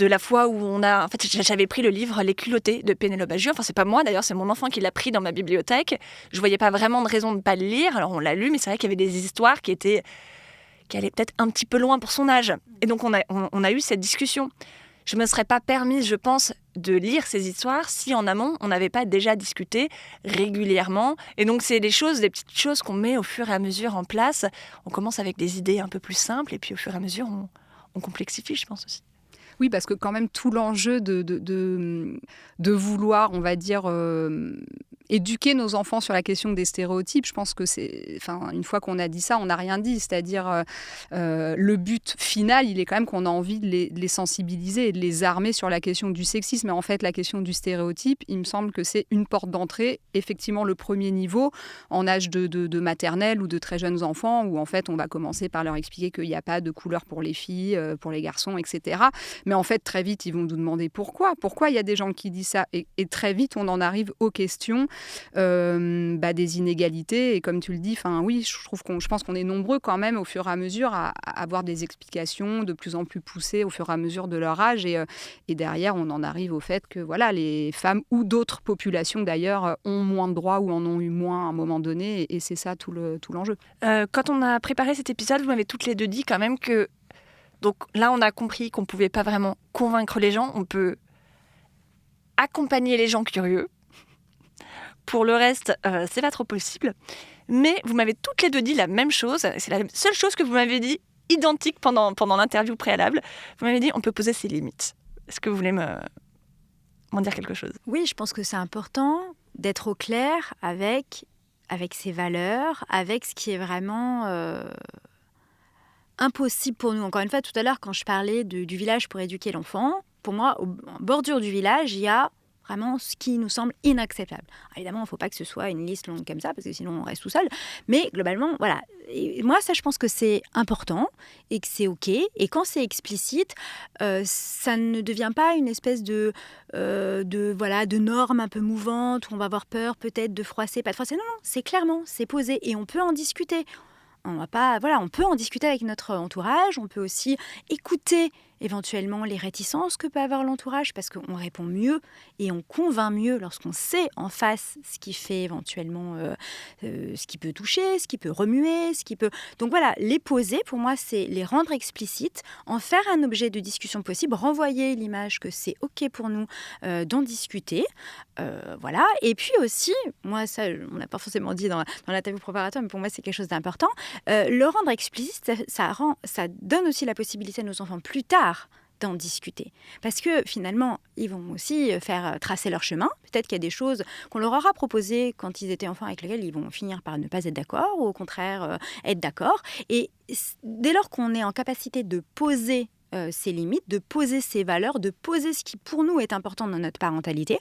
la fois où on a... En fait, j'avais pris le livre Les culottés de Pénélope Bagieux. Enfin, c'est pas moi, d'ailleurs, c'est mon enfant qui l'a pris dans ma bibliothèque. Je voyais pas vraiment de raison de ne pas le lire. Alors, on l'a lu, mais c'est vrai qu'il y avait des histoires qui allaient peut-être un petit peu loin pour son âge. Et donc, on a eu cette discussion. Je ne me serais pas permise, je pense, de lire ces histoires si en amont, on n'avait pas déjà discuté régulièrement. Et donc, c'est des petites choses qu'on met au fur et à mesure en place. On commence avec des idées un peu plus simples et puis au fur et à mesure, on complexifie, je pense aussi. Oui, parce que quand même, tout l'enjeu de vouloir, on va dire, éduquer nos enfants sur la question des stéréotypes, je pense que une fois qu'on a dit ça, on n'a rien dit. C'est-à-dire, le but final, il est quand même qu'on a envie de les sensibiliser et de les armer sur la question du sexisme. Mais en fait, la question du stéréotype, il me semble que c'est une porte d'entrée, effectivement, le premier niveau, en âge de maternelle ou de très jeunes enfants, où en fait, on va commencer par leur expliquer qu'il n'y a pas de couleur pour les filles, pour les garçons, etc. Mais en fait, très vite, ils vont nous demander pourquoi. Pourquoi il y a des gens qui disent ça ? Et très vite, on en arrive aux questions des inégalités. Et comme tu le dis, oui, je pense qu'on est nombreux quand même, au fur et à mesure, à avoir des explications de plus en plus poussées au fur et à mesure de leur âge. Et derrière, on en arrive au fait que voilà, les femmes ou d'autres populations, d'ailleurs, ont moins de droits ou en ont eu moins à un moment donné. Et c'est ça tout l'enjeu. Quand on a préparé cet épisode, vous m'avez toutes les deux dit quand même que... Donc là, on a compris qu'on ne pouvait pas vraiment convaincre les gens. On peut accompagner les gens curieux. Pour le reste, c'est pas trop possible. Mais vous m'avez toutes les deux dit la même chose. C'est la seule chose que vous m'avez dit, identique pendant l'interview préalable. Vous m'avez dit, on peut poser ses limites. Est-ce que vous voulez m'en dire quelque chose ? Oui, je pense que c'est important d'être au clair avec ses valeurs, avec ce qui est vraiment... impossible pour nous. Encore une fois, tout à l'heure, quand je parlais du village pour éduquer l'enfant, pour moi, en bordure du village, il y a vraiment ce qui nous semble inacceptable. Alors, évidemment, il ne faut pas que ce soit une liste longue comme ça, parce que sinon on reste tout seul. Mais globalement, voilà. Et moi, ça, je pense que c'est important et que c'est OK. Et quand c'est explicite, ça ne devient pas une espèce de norme un peu mouvante où on va avoir peur peut-être de froisser, pas de froisser. Non, c'est clairement, c'est posé et on peut en discuter. On peut en discuter avec notre entourage, on peut aussi écouter éventuellement les réticences que peut avoir l'entourage parce qu'on répond mieux et on convainc mieux lorsqu'on sait en face ce qui fait éventuellement, ce qui peut toucher, ce qui peut remuer, ce qui peut... Donc voilà, les poser, pour moi, c'est les rendre explicites, en faire un objet de discussion possible, renvoyer l'image que c'est OK pour nous d'en discuter. Voilà. Et puis aussi, moi, ça, on n'a pas forcément dit dans l'interview préparatoire, mais pour moi, c'est quelque chose d'important. Le rendre explicite, ça donne aussi la possibilité à nos enfants plus tard d'en discuter. Parce que finalement, ils vont aussi faire tracer leur chemin. Peut-être qu'il y a des choses qu'on leur aura proposées quand ils étaient enfants avec lesquelles ils vont finir par ne pas être d'accord ou au contraire être d'accord. Et dès lors qu'on est en capacité de poser ses limites, de poser ses valeurs, de poser ce qui pour nous est important dans notre parentalité,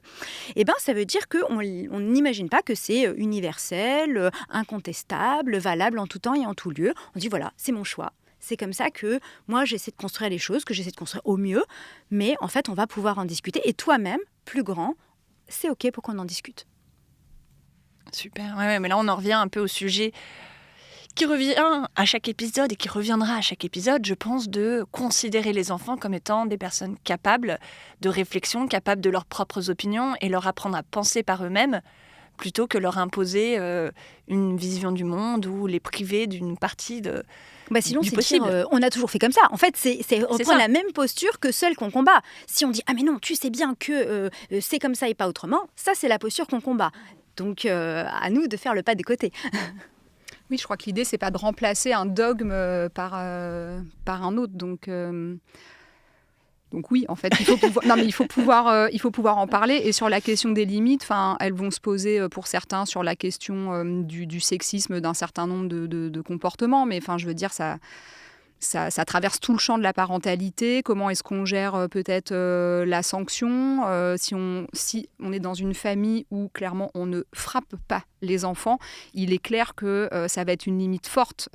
ça veut dire qu'on n'imagine pas que c'est universel, incontestable, valable en tout temps et en tout lieu. On dit voilà, c'est mon choix. C'est comme ça que moi, j'essaie de construire les choses, que j'essaie de construire au mieux. Mais en fait, on va pouvoir en discuter. Et toi-même, plus grand, c'est OK pour qu'on en discute. Super. Ouais, mais là, on en revient un peu au sujet qui revient à chaque épisode et qui reviendra à chaque épisode, je pense, de considérer les enfants comme étant des personnes capables de réflexion, capables de leurs propres opinions et leur apprendre à penser par eux-mêmes plutôt que leur imposer une vision du monde ou les priver d'une partie Sinon, du c'est possible. dire, on a toujours fait comme ça. En fait, c'est reprendre la même posture que celle qu'on combat. Si on dit « Ah mais non, tu sais bien que c'est comme ça et pas autrement », ça, c'est la posture qu'on combat. Donc, à nous de faire le pas des côtés. Oui, je crois que l'idée, c'est pas de remplacer un dogme par un autre. Donc oui, en fait, il faut pouvoir en parler. Et sur la question des limites, elles vont se poser pour certains sur la question du sexisme d'un certain nombre de comportements. Mais je veux dire, ça traverse tout le champ de la parentalité. Comment est-ce qu'on gère peut-être la sanction si on est dans une famille où clairement on ne frappe pas les enfants, il est clair que ça va être une limite forte.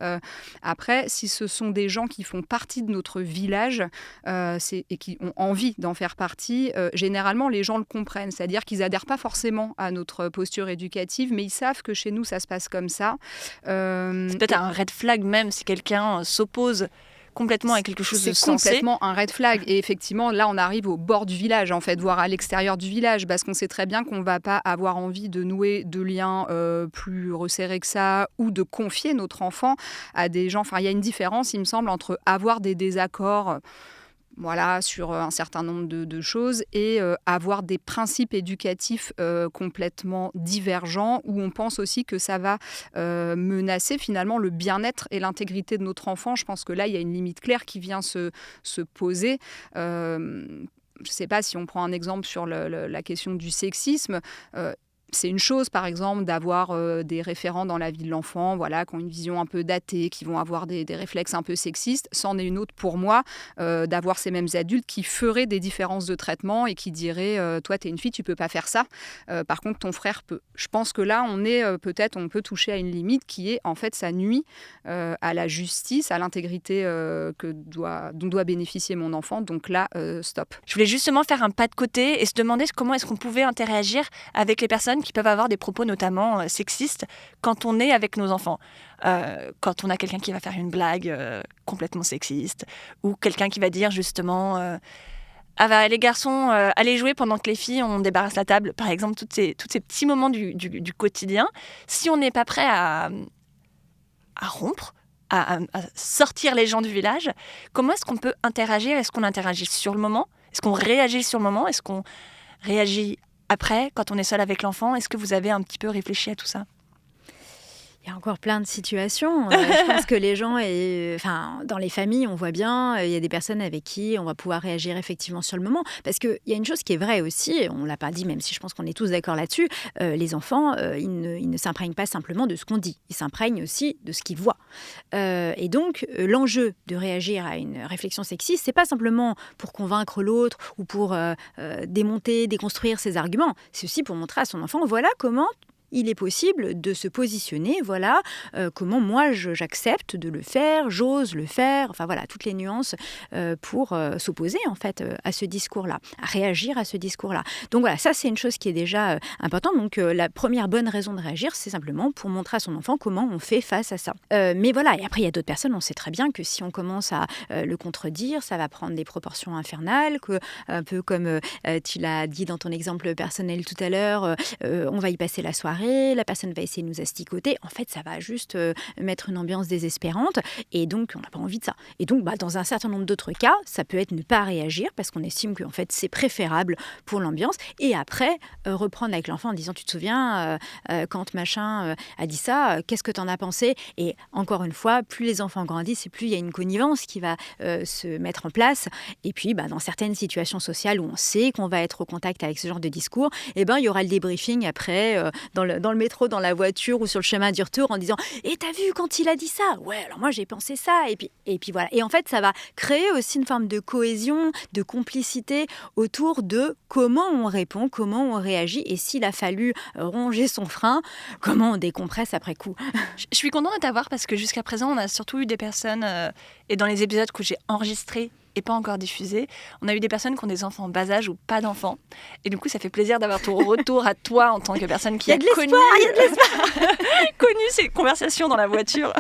Après, si ce sont des gens qui font partie de notre village et qui ont envie d'en faire partie, généralement les gens le comprennent. C'est-à-dire qu'ils n'adhèrent pas forcément à notre posture éducative, mais ils savent que chez nous ça se passe comme ça. C'est peut-être un red flag même si quelqu'un s'oppose complètement à quelque chose de sensé. C'est complètement un red flag. Et effectivement, là, on arrive au bord du village, en fait, voire à l'extérieur du village, parce qu'on sait très bien qu'on ne va pas avoir envie de nouer de liens plus resserrés que ça ou de confier notre enfant à des gens. Il y a une différence, il me semble, entre avoir des désaccords sur un certain nombre de choses et avoir des principes éducatifs complètement divergents où on pense aussi que ça va menacer finalement le bien-être et l'intégrité de notre enfant. Je pense que là, il y a une limite claire qui vient se poser. Je ne sais pas si on prend un exemple sur la question du sexisme. C'est une chose, par exemple, d'avoir des référents dans la vie de l'enfant, qui ont une vision un peu datée, qui vont avoir des réflexes un peu sexistes. C'en est une autre pour moi, d'avoir ces mêmes adultes qui feraient des différences de traitement et qui diraient toi, t'es une fille, tu peux pas faire ça. Par contre, ton frère peut. Je pense que là, on peut toucher à une limite qui est, en fait, ça nuit à la justice, à l'intégrité dont doit bénéficier mon enfant. Donc là, stop. Je voulais justement faire un pas de côté et se demander comment est-ce qu'on pouvait interagir avec les personnes qui peuvent avoir des propos notamment sexistes quand on est avec nos enfants. Quand on a quelqu'un qui va faire une blague complètement sexiste ou quelqu'un qui va dire justement les garçons, allez jouer pendant que les filles, on débarrasse la table. Par exemple, tous ces petits moments du quotidien. Si on n'est pas prêt à rompre, à sortir les gens du village, comment est-ce qu'on peut interagir ? Est-ce qu'on interagit sur le moment ? Est-ce qu'on réagit sur le moment ? Est-ce qu'on réagit après, quand on est seul avec l'enfant? Est-ce que vous avez un petit peu réfléchi à tout ça? Il y a encore plein de situations. Je pense que les gens, dans les familles, on voit bien, il y a des personnes avec qui on va pouvoir réagir effectivement sur le moment. Parce qu'il y a une chose qui est vraie aussi, on ne l'a pas dit, même si je pense qu'on est tous d'accord là-dessus, les enfants, ils ne s'imprègnent pas simplement de ce qu'on dit, ils s'imprègnent aussi de ce qu'ils voient. Et donc, l'enjeu de réagir à une réflexion sexiste, c'est pas simplement pour convaincre l'autre ou pour déconstruire ses arguments, c'est aussi pour montrer à son enfant, voilà comment il est possible de se positionner, comment moi j'accepte de le faire, j'ose le faire, toutes les nuances pour s'opposer en fait à ce discours-là, à réagir à ce discours-là. Donc ça c'est une chose qui est déjà importante. Donc la première bonne raison de réagir, c'est simplement pour montrer à son enfant comment on fait face à ça. Mais et après il y a d'autres personnes, on sait très bien que si on commence à le contredire, ça va prendre des proportions infernales, que un peu comme tu l'as dit dans ton exemple personnel tout à l'heure, on va y passer la soirée, la personne va essayer de nous asticoter. En fait, ça va juste mettre une ambiance désespérante et donc on n'a pas envie de ça. Et donc, dans un certain nombre d'autres cas, ça peut être ne pas réagir parce qu'on estime que en fait, c'est préférable pour l'ambiance et après, reprendre avec l'enfant en disant « Tu te souviens, quand machin a dit ça, qu'est-ce que tu en as pensé ?» Et encore une fois, plus les enfants grandissent et plus il y a une connivence qui va se mettre en place. Et puis, dans certaines situations sociales où on sait qu'on va être au contact avec ce genre de discours, il y aura le débriefing après dans le métro, dans la voiture ou sur le chemin du retour en disant « Et t'as vu quand il a dit ça ? Ouais, alors moi j'ai pensé ça. » Et puis voilà. Et en fait, ça va créer aussi une forme de cohésion, de complicité autour de comment on répond, comment on réagit et s'il a fallu ronger son frein, comment on décompresse après coup. Je suis contente de t'avoir parce que jusqu'à présent, on a surtout eu des personnes, et dans les épisodes que j'ai enregistrés et pas encore diffusée. On a eu des personnes qui ont des enfants en bas âge ou pas d'enfants. Et du coup, ça fait plaisir d'avoir ton retour à toi en tant que personne qui a connu ces conversations dans la voiture.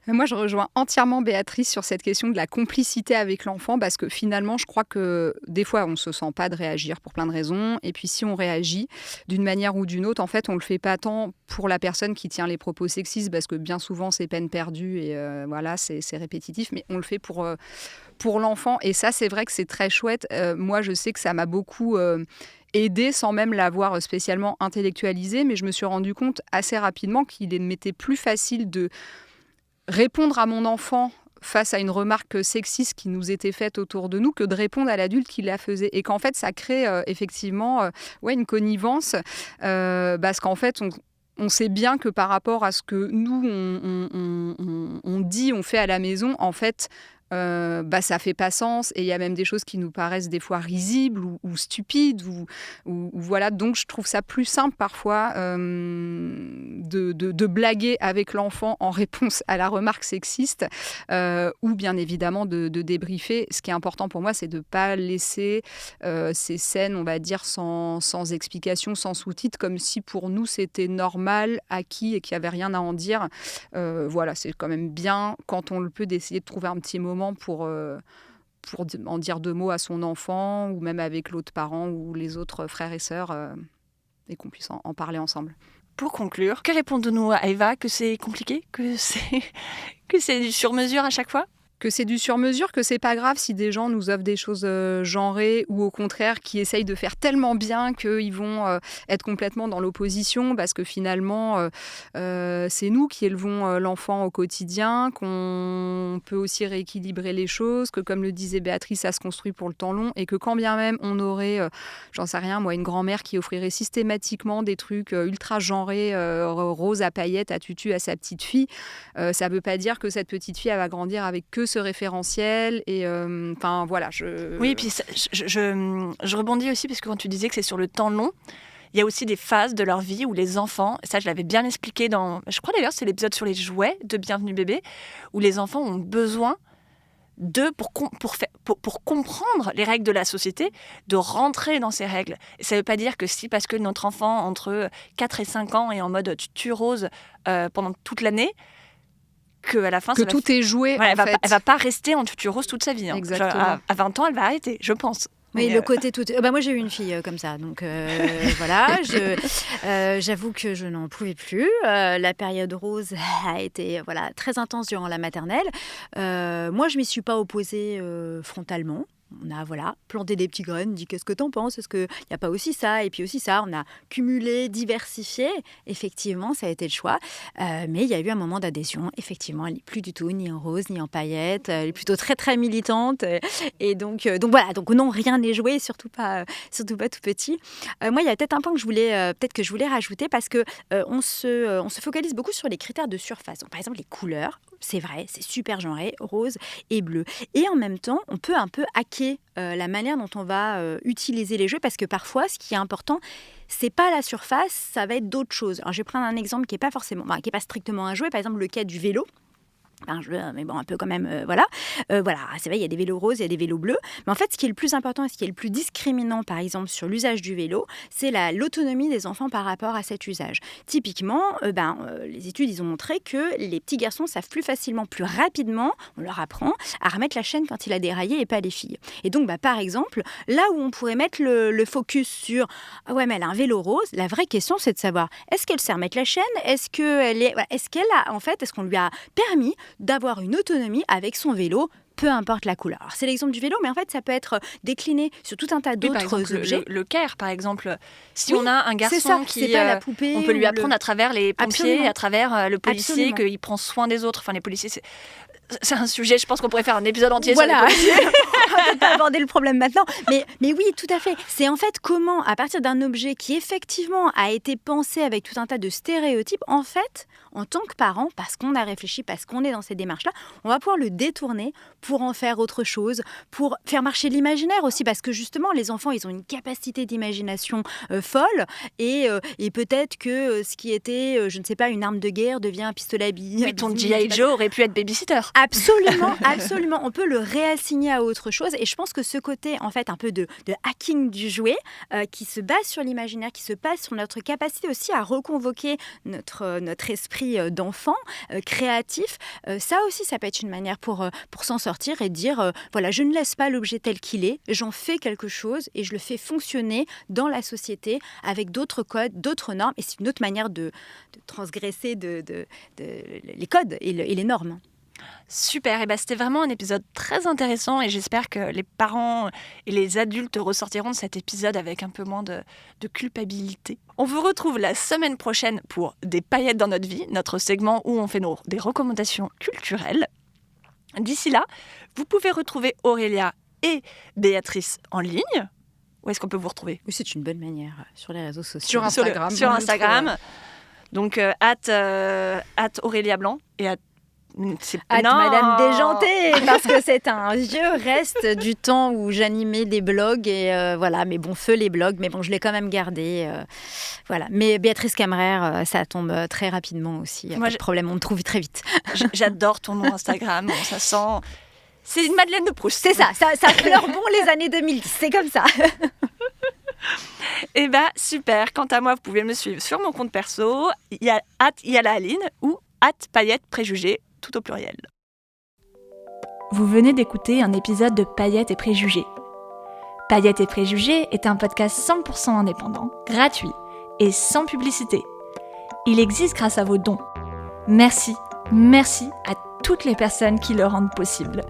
Moi, je rejoins entièrement Béatrice sur cette question de la complicité avec l'enfant parce que finalement, je crois que des fois, on ne se sent pas de réagir pour plein de raisons. Et puis, si on réagit d'une manière ou d'une autre, en fait, on ne le fait pas tant pour la personne qui tient les propos sexistes parce que bien souvent, c'est peine perdue et voilà, c'est répétitif. Mais on le fait pour l'enfant. Et ça, c'est vrai que c'est très chouette. Moi, je sais que ça m'a beaucoup aidé sans même l'avoir spécialement intellectualisé. Mais je me suis rendu compte assez rapidement qu'il m'était plus facile de répondre à mon enfant face à une remarque sexiste qui nous était faite autour de nous que de répondre à l'adulte qui la faisait. Et qu'en fait, ça crée effectivement une connivence parce qu'en fait, on sait bien que par rapport à ce que nous, on dit, on fait à la maison, en fait, ça fait pas sens et il y a même des choses qui nous paraissent des fois risibles ou stupides ou voilà. Donc je trouve ça plus simple parfois de blaguer avec l'enfant en réponse à la remarque sexiste ou bien évidemment de débriefer. Ce qui est important pour moi, c'est de pas laisser ces scènes, on va dire, sans explication, sans sous-titres, comme si pour nous c'était normal, acquis et qu'il n'y avait rien à en dire. Voilà, c'est quand même bien quand on le peut d'essayer de trouver un petit moment pour en dire 2 mots à son enfant ou même avec l'autre parent ou les autres frères et sœurs et qu'on puisse en parler ensemble. Pour conclure, que répondons-nous à Eva? Que c'est compliqué? Que c'est du sur-mesure à chaque fois? Que c'est du sur-mesure, que c'est pas grave si des gens nous offrent des choses genrées ou au contraire qui essayent de faire tellement bien qu'ils vont être complètement dans l'opposition parce que finalement c'est nous qui élevons l'enfant au quotidien, qu'on peut aussi rééquilibrer les choses, que comme le disait Béatrice, ça se construit pour le temps long et que quand bien même on aurait, j'en sais rien moi, une grand-mère qui offrirait systématiquement des trucs ultra genrés, roses à paillettes, à tutu à sa petite fille, ça veut pas dire que cette petite fille elle va grandir avec que ce référentiel et voilà. Oui, et puis je rebondis aussi parce que quand tu disais que c'est sur le temps long, il y a aussi des phases de leur vie où les enfants, ça je l'avais bien expliqué je crois d'ailleurs c'est l'épisode sur les jouets de Bienvenue bébé, où les enfants ont besoin pour comprendre les règles de la société, de rentrer dans ces règles. Et ça ne veut pas dire que si, parce que notre enfant entre 4 et 5 ans est en mode tutu rose pendant toute l'année, qu'à la fin, que tout est joué. Ouais, en fait. Elle va pas rester en tutu rose toute sa vie. Hein. Exactement. À 20 ans, elle va arrêter, je pense. Oui, le côté tout. Moi, j'ai eu une fille comme ça, donc voilà. J'avoue que je n'en pouvais plus. La période rose a été très intense durant la maternelle. Moi, je m'y suis pas opposée frontalement. On a planté des petits graines, dit qu'est-ce que t'en penses, est-ce qu'il n'y a pas aussi ça et puis aussi ça, on a cumulé, diversifié, effectivement ça a été le choix, mais il y a eu un moment d'adhésion, effectivement elle n'est plus du tout ni en rose ni en paillettes, elle est plutôt très très militante et donc voilà, donc non rien n'est joué, surtout pas tout petit. Moi il y a peut-être un point que je voulais rajouter parce que on se focalise beaucoup sur les critères de surface, donc, par exemple les couleurs. C'est vrai, c'est super genré, rose et bleu. Et en même temps, on peut un peu hacker la manière dont on va utiliser les jeux parce que parfois, ce qui est important, c'est pas la surface, ça va être d'autres choses. Alors, je vais prendre un exemple qui est pas strictement un jouet, par exemple le cas du vélo. Un jeu, mais bon, un peu quand même, voilà, c'est vrai, il y a des vélos roses, il y a des vélos bleus, mais en fait, ce qui est le plus important et ce qui est le plus discriminant, par exemple, sur l'usage du vélo, c'est l'autonomie des enfants par rapport à cet usage. Typiquement, les études, ils ont montré que les petits garçons savent plus facilement, plus rapidement, on leur apprend à remettre la chaîne quand il a déraillé et pas les filles. Et donc, par exemple, là où on pourrait mettre le focus sur « Ah ouais, mais elle a un vélo rose », la vraie question, c'est de savoir, est-ce qu'elle sait remettre la chaîne ? Est-ce qu'on lui a permis d'avoir une autonomie avec son vélo, peu importe la couleur. Alors, c'est l'exemple du vélo, mais en fait, ça peut être décliné sur tout un tas d'autres objets. Le care, par exemple. Si on a un garçon c'est pas la poupée, on peut lui apprendre à travers les pompiers, Absolument. à travers le policier, qu'il prend soin des autres. Enfin, les policiers, c'est un sujet, je pense qu'on pourrait faire un épisode entier sur les policiers. On va peut-être pas aborder le problème maintenant, mais oui, tout à fait. C'est en fait comment, à partir d'un objet qui effectivement a été pensé avec tout un tas de stéréotypes, en fait, en tant que parent, parce qu'on a réfléchi, parce qu'on est dans ces démarches-là, on va pouvoir le détourner pour en faire autre chose, pour faire marcher l'imaginaire aussi, parce que justement, les enfants, ils ont une capacité d'imagination folle, et peut-être que ce qui était, je ne sais pas, une arme de guerre devient un pistolet à billes. Oui, ton G.I. Joe aurait pu être babysitter. Absolument, absolument. On peut le réassigner à autre chose. Et je pense que ce côté, en fait, un peu de hacking du jouet, qui se base sur l'imaginaire, qui se base sur notre capacité aussi à reconvoquer notre esprit d'enfant créatif, ça aussi, ça peut être une manière pour s'en sortir et dire, voilà, je ne laisse pas l'objet tel qu'il est, j'en fais quelque chose et je le fais fonctionner dans la société avec d'autres codes, d'autres normes. Et c'est une autre manière de transgresser les codes et les normes. Super, et c'était vraiment un épisode très intéressant et j'espère que les parents et les adultes ressortiront de cet épisode avec un peu moins de culpabilité. On vous retrouve la semaine prochaine pour Des paillettes dans notre vie, notre segment où on fait des recommandations culturelles. D'ici là, vous pouvez retrouver Aurélia et Béatrice en ligne. Où est-ce qu'on peut vous retrouver ? Oui, c'est une bonne manière sur les réseaux sociaux. Sur Instagram. Sur Instagram. Donc, @Aurélia Blanc et Madame Déjantée, parce que c'est un vieux reste du temps où j'animais des blogs et voilà, mais bon, feu les blogs, mais bon, je l'ai quand même gardé. Voilà. Mais Béatrice Camerer, ça tombe très rapidement aussi. Pas de problème, on me trouve très vite. J'adore ton nom Instagram, bon, ça sent... C'est une Madeleine de Proust. C'est ça fleure bon les années 2010, c'est comme ça. Eh super, quant à moi, vous pouvez me suivre sur mon compte perso, il y a @YalaAline ou @PaillettePréjugés, tout au pluriel. Vous venez d'écouter un épisode de Paillettes et Préjugés. Paillettes et Préjugés est un podcast 100% indépendant, gratuit et sans publicité. Il existe grâce à vos dons. Merci à toutes les personnes qui le rendent possible.